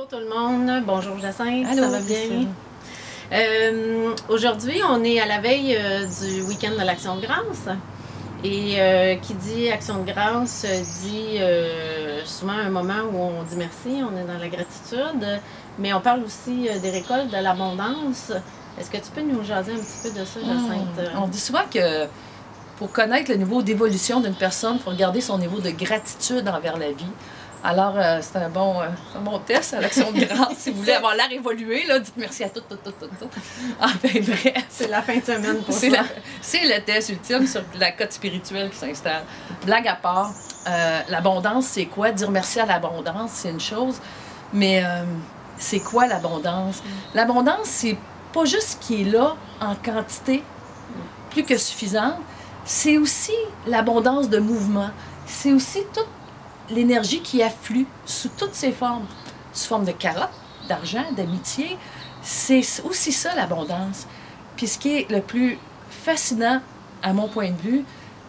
Bonjour tout le monde, bonjour Jacinthe, Allô, ça va bien? Aujourd'hui, on est à la veille du week-end de l'Action de grâce. Et qui dit Action de grâce dit souvent un moment où on dit merci, on est dans la gratitude, mais on parle aussi des récoltes, de l'abondance. Est-ce que tu peux nous jaser un petit peu de ça, Jacinthe? On dit souvent que pour connaître le niveau d'évolution d'une personne, il faut regarder son niveau de gratitude envers la vie. Alors, c'est un bon test à l'Action de grâce. Si vous voulez avoir l'air évolué, là, dites merci à tout. Ah, ben bref. C'est la fin de semaine pour ça. C'est le test ultime sur la cote spirituelle qui s'installe. Blague à part, l'abondance, c'est quoi? Dire merci à l'abondance, c'est une chose. Mais c'est quoi l'abondance? L'abondance, c'est pas juste ce qui est là en quantité plus que suffisante. C'est aussi l'abondance de mouvement. C'est aussi toute l'énergie qui afflue sous toutes ses formes. Sous forme de carottes, d'argent, d'amitié. C'est aussi ça, l'abondance. Puis ce qui est le plus fascinant, à mon point de vue,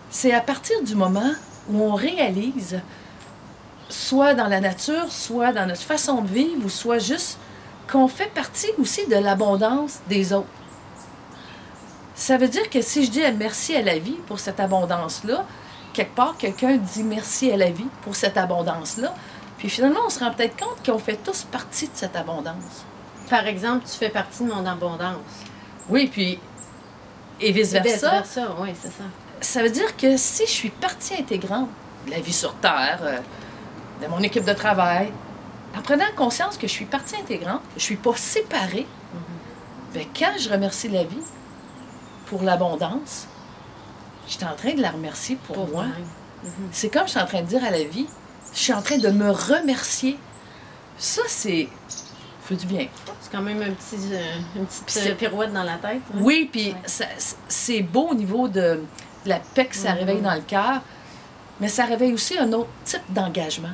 c'est à partir du moment où on réalise, soit dans la nature, soit dans notre façon de vivre, ou soit juste qu'on fait partie aussi de l'abondance des autres. Ça veut dire que si je dis merci à la vie pour cette abondance-là, quelque part, quelqu'un dit merci à la vie pour cette abondance-là. Puis finalement, on se rend peut-être compte qu'on fait tous partie de cette abondance. Par exemple, tu fais partie de mon abondance. Oui, puis et vice-versa. Vice-versa, oui, c'est ça. Ça veut dire que si je suis partie intégrante de la vie sur Terre, de mon équipe de travail, en prenant conscience que je suis partie intégrante, je ne suis pas séparée, bien, quand je remercie la vie pour l'abondance, je suis en train de la remercier pour moi. C'est comme je suis en train de dire à la vie, je suis en train de me remercier. Ça, c'est... fait du bien. C'est quand même une petite pirouette dans la tête. Hein? Oui, puis c'est beau au niveau de la paix que ça réveille dans le cœur, mais ça réveille aussi un autre type d'engagement.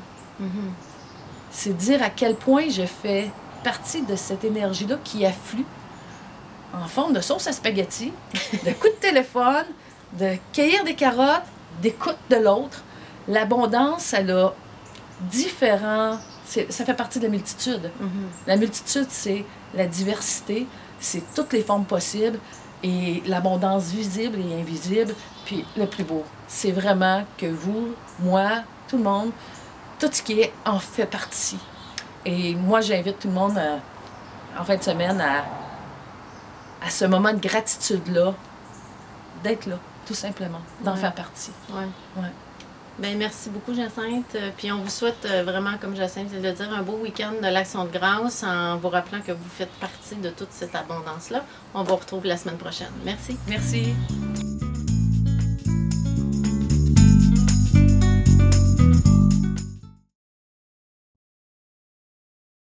C'est dire à quel point je fais partie de cette énergie-là qui afflue en forme de sauce à spaghetti, de coups de téléphone, de cueillir des carottes, d'écoute de l'autre. L'abondance, elle a différents... Ça fait partie de la multitude. La multitude, c'est la diversité, c'est toutes les formes possibles et l'abondance visible et invisible. Puis le plus beau, c'est vraiment que vous, moi, tout le monde, tout ce qui est en fait partie. Et moi, j'invite tout le monde en fin de semaine à ce moment de gratitude-là, d'être là, tout simplement, d'en faire partie. Ouais. Bien, merci beaucoup, Jacinthe. Puis on vous souhaite vraiment, comme Jacinthe vient de le dire, un beau week-end de l'Action de grâce en vous rappelant que vous faites partie de toute cette abondance-là. On vous retrouve la semaine prochaine. Merci. Merci.